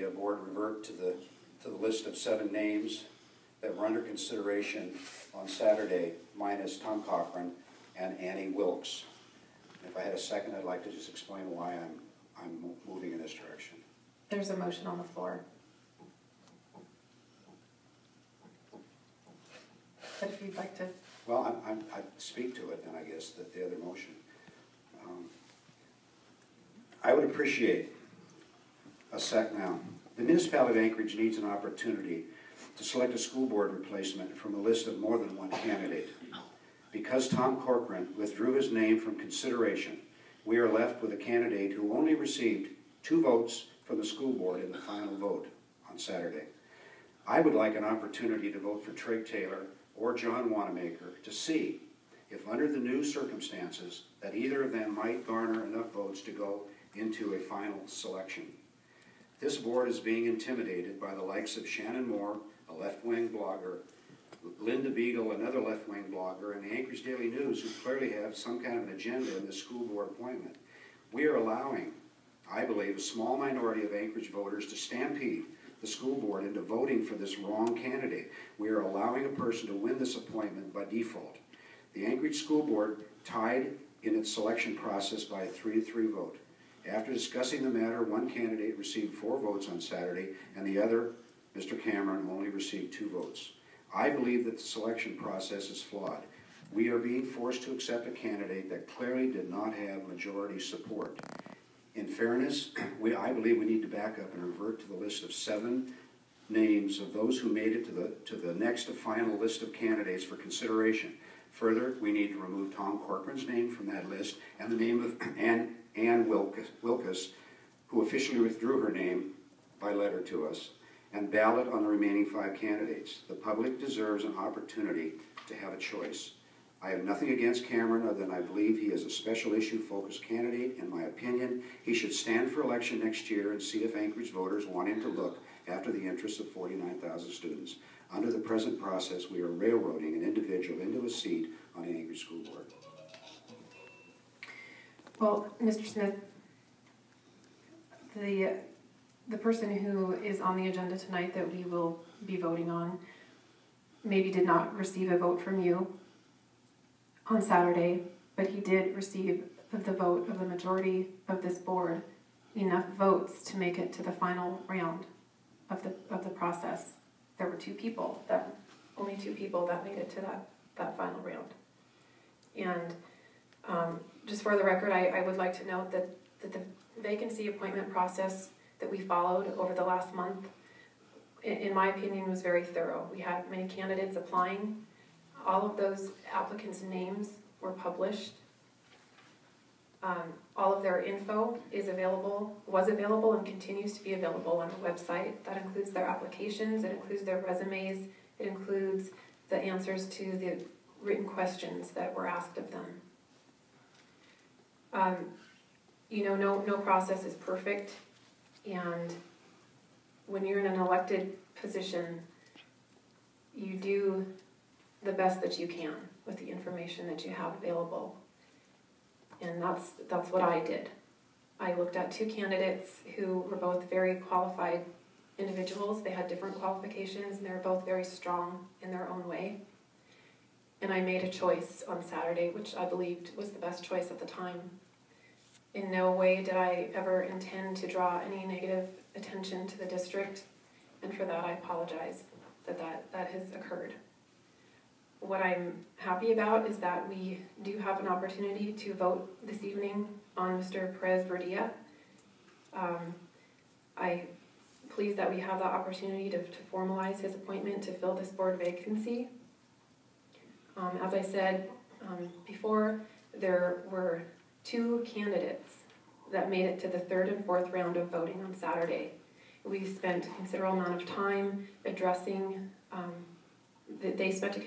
the board revert to the list of 7 names that were under consideration on Saturday, minus Tom Cochran and Annie Wilkes. If I had a second, I'd like to just explain why I'm moving in this direction. There's a motion on the floor. But if you'd like to... Well, I speak to it then, I guess, the other motion. I would appreciate a sec now. The municipality of Anchorage needs an opportunity to select a school board replacement from a list of more than one candidate. Because Tom Corcoran withdrew his name from consideration, we are left with a candidate who only received 2 votes from the school board in the final vote on Saturday. I would like an opportunity to vote for Trey Taylor or John Wanamaker to see if under the new circumstances that either of them might garner enough votes to go into a final selection. This board is being intimidated by the likes of Shannyn Moore, a left-wing blogger, Linda Beagle, another left-wing blogger, and the Anchorage Daily News, who clearly have some kind of an agenda in the school board appointment. We are allowing, I believe, a small minority of Anchorage voters to stampede the school board into voting for this wrong candidate. We are allowing a person to win this appointment by default. The Anchorage School Board tied in its selection process by a 3-3 vote. After discussing the matter, one candidate received 4 votes on Saturday, and the other, Mr. Cameron, only received 2 votes. I believe that the selection process is flawed. We are being forced to accept a candidate that clearly did not have majority support. In fairness, I believe we need to back up and revert to the list of 7 names of those who made it to the next final list of candidates for consideration. Further, we need to remove Tom Corcoran's name from that list and the name of Ann Wilkes, who officially withdrew her name by letter to us, and ballot on the remaining 5 candidates. The public deserves an opportunity to have a choice. I have nothing against Cameron other than I believe he is a special issue focused candidate. In my opinion, he should stand for election next year and see if Anchorage voters want him to look after the interests of 49,000 students. Under the present process, we are railroading an individual into a seat on the Anchorage School Board. Well, Mr. Smith, the person who is on the agenda tonight that we will be voting on maybe did not receive a vote from you on Saturday, but he did receive the vote of the majority of this board, enough votes to make it to the final round of the process. There were only two people that made it to that final round. And just for the record, I would like to note that the vacancy appointment process that we followed over the last month, in my opinion, was very thorough. We had many candidates applying. All of those applicants' names were published. All of their info was available and continues to be available on the website. That includes their applications, it includes their resumes, it includes the answers to the written questions that were asked of them. No process is perfect, and when you're in an elected position, you do the best that you can with the information that you have available. And that's what I did. I looked at 2 candidates who were both very qualified individuals. They had different qualifications, and they were both very strong in their own way. And I made a choice on Saturday, which I believed was the best choice at the time. In no way did I ever intend to draw any negative attention to the district, and for that I apologize that has occurred. What I'm happy about is that we do have an opportunity to vote this evening on Mr. Perez-Verdia. I'm pleased that we have the opportunity to formalize his appointment to fill this board vacancy. As I said before, there were 2 candidates that made it to the 3rd and 4th round of voting on Saturday. We spent a considerable amount of time addressing they spent a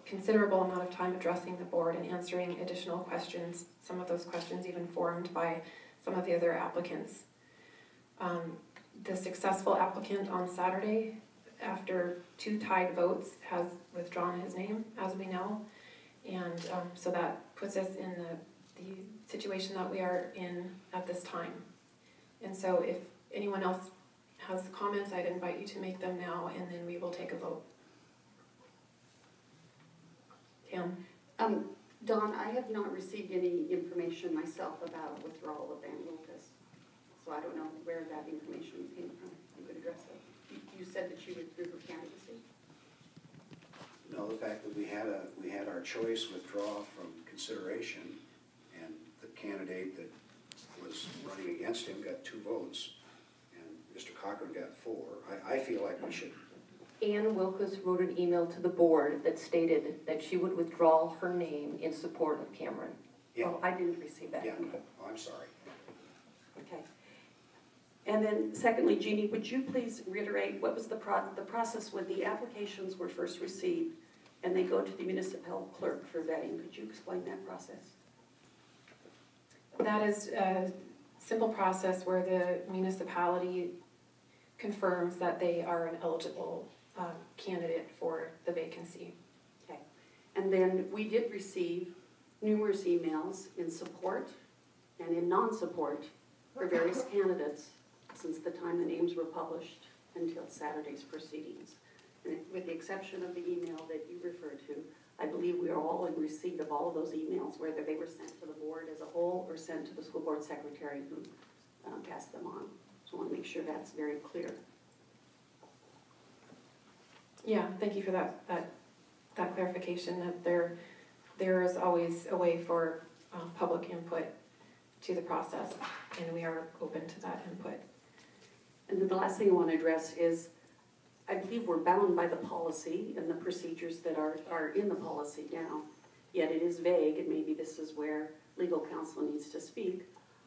considerable amount of time addressing the board and answering additional questions, some of those questions even formed by some of the other applicants. The successful applicant on Saturday, after 2 tied votes, has withdrawn his name, as we know, and so that puts us in the situation that we are in at this time. And so if anyone else has comments, I'd invite you to make them now, and then we will take a vote. Pam? Dawn, I have not received any information myself about withdrawal of Van Lucas, so I don't know where that information came from. You could address it. You said that she withdrew her candidacy? No, the fact that we had our choice withdraw from consideration, and the candidate that was running against him got 2 votes, and Mr. Cochran got 4. I feel like we should. Ann Wilkes wrote an email to the board that stated that she would withdraw her name in support of Cameron. Yeah. Oh, I didn't receive that. Yeah. Oh, I'm sorry. Okay. And then secondly, Jeannie, would you please reiterate what was the process when the applications were first received and they go to the municipal clerk for vetting? Could you explain that process? That is a simple process where the municipality confirms that they are an eligible candidate for the vacancy. Okay. And then we did receive numerous emails in support and in non-support for various candidates since the time the names were published until Saturday's proceedings. And with the exception of the email that you referred to, I believe we are all in receipt of all of those emails, whether they were sent to the board as a whole or sent to the school board secretary who passed them on. So I want to make sure that's very clear. Yeah, thank you for that clarification, that there is always a way for public input to the process, and we are open to that input. And then the last thing I want to address is, I believe we're bound by the policy and the procedures that are in the policy now, yet it is vague, and maybe this is where legal counsel needs to speak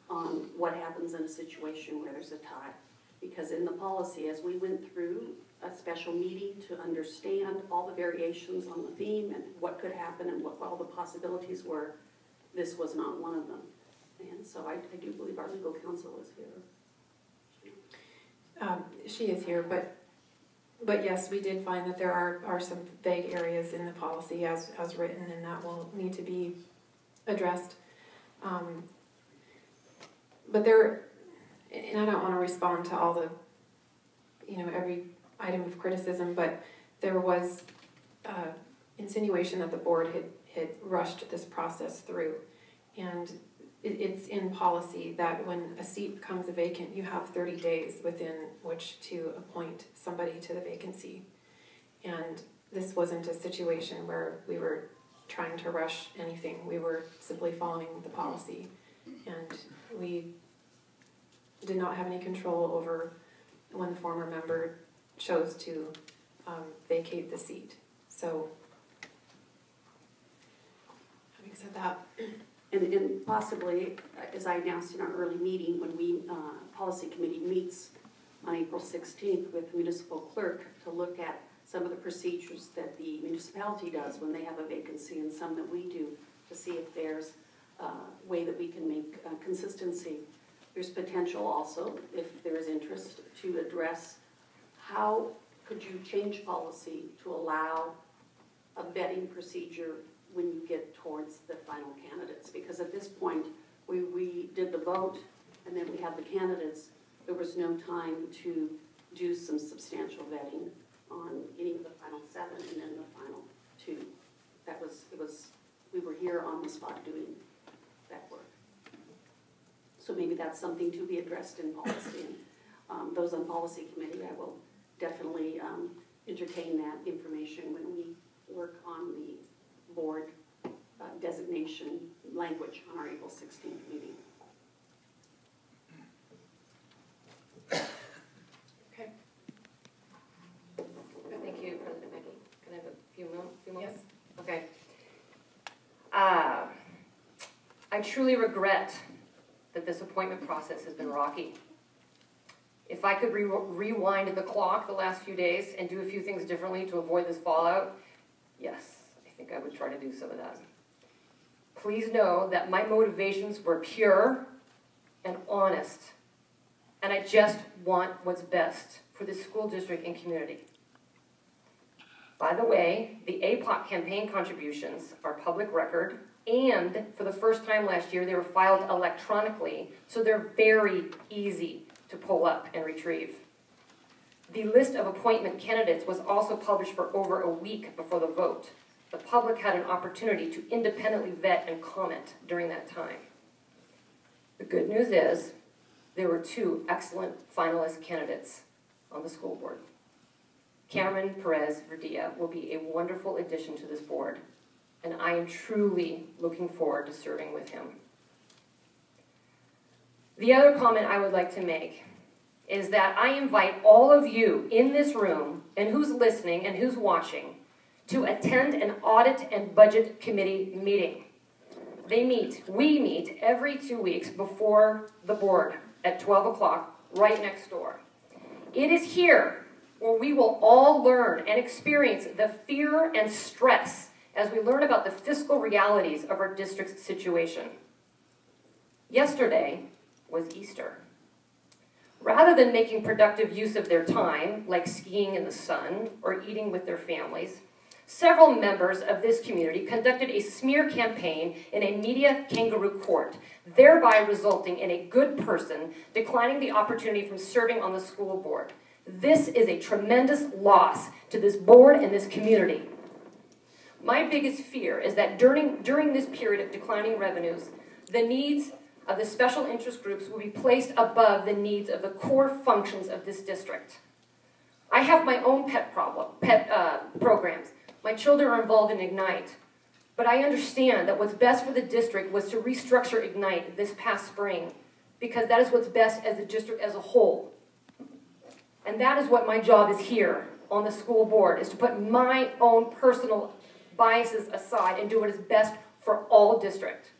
on what happens in a situation where there's a tie. Because in the policy, as we went through a special meeting to understand all the variations on the theme and what could happen and what all the possibilities were, this was not one of them. And so I do believe our legal counsel is here. She is here, but yes, we did find that there are some vague areas in the policy as written, and that will need to be addressed. But there, and I don't want to respond to all the, every item of criticism, but there was insinuation that the board had rushed this process through. And it's in policy that when a seat becomes vacant, you have 30 days within which to appoint somebody to the vacancy. And this wasn't a situation where we were trying to rush anything. We were simply following the policy. And we did not have any control over when the former member chose to vacate the seat. So, having said that. And possibly, as I announced in our early meeting, when we, policy committee meets on April 16th with the municipal clerk to look at some of the procedures that the municipality does when they have a vacancy and some that we do to see if there's a way that we can make consistency. There's potential also, if there is interest, to address how could you change policy to allow a vetting procedure when you get towards the final candidates. Because at this point, we did the vote and then we had the candidates. There was no time to do some substantial vetting on any of the final 7 and then the final 2. We were here on the spot doing that work. So maybe that's something to be addressed in policy. And those on policy committee, I will definitely entertain that information when we work on the board designation language on our April 16th meeting. Okay. Thank you, President Becky. Can I have a few moments? Yes. Okay. I truly regret that this appointment process has been rocky. If I could rewind the clock the last few days and do a few things differently to avoid this fallout, yes, I think I would try to do some of that. Please know that my motivations were pure and honest, and I just want what's best for the school district and community. By the way, the APOC campaign contributions are public record, and for the first time last year, they were filed electronically, so they're very easy to pull up and retrieve. The list of appointment candidates was also published for over a week before the vote. The public had an opportunity to independently vet and comment during that time. The good news is there were 2 excellent finalist candidates on the school board. Cameron Perez-Verdia will be a wonderful addition to this board, and I am truly looking forward to serving with him. The other comment I would like to make is that I invite all of you in this room, and who's listening and who's watching, to attend an audit and budget committee meeting. We meet every 2 weeks before the board at 12 o'clock, right next door. It is here where we will all learn and experience the fear and stress as we learn about the fiscal realities of our district's situation. Yesterday was Easter. Rather than making productive use of their time, like skiing in the sun or eating with their families, several members of this community conducted a smear campaign in a media kangaroo court, thereby resulting in a good person declining the opportunity from serving on the school board. This is a tremendous loss to this board and this community. My biggest fear is that during this period of declining revenues, the needs of the special interest groups will be placed above the needs of the core functions of this district. I have my own pet programs. My children are involved in Ignite, but I understand that what's best for the district was to restructure Ignite this past spring, because that is what's best as the district as a whole. And that is what my job is here on the school board, is to put my own personal biases aside and do what is best for all district.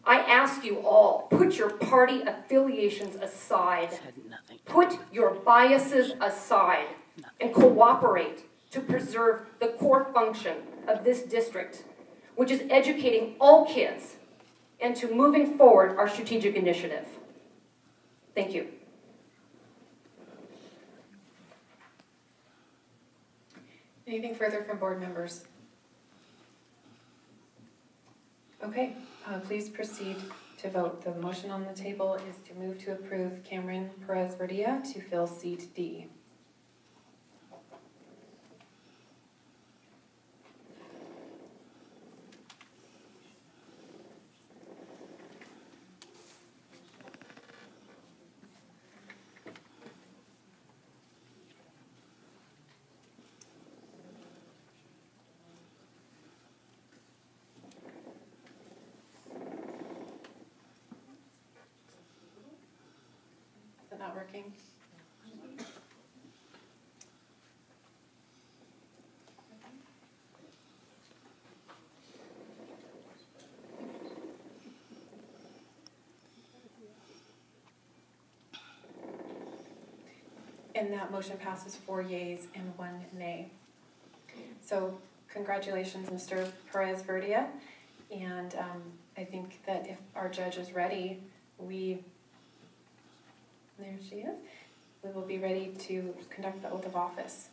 I ask you all, put your party affiliations aside. Put your biases aside and cooperate to preserve the core function of this district, which is educating all kids and to moving forward our strategic initiative. Thank you. Anything further from board members? Okay, please proceed to vote. The motion on the table is to move to approve Cameron Perez-Verdia to fill seat D. Is it not working? And that motion passes 4 yeas and 1 nay. So congratulations, Mr. Perez-Verdia. And I think that if our judge is ready, there she is, we will be ready to conduct the oath of office.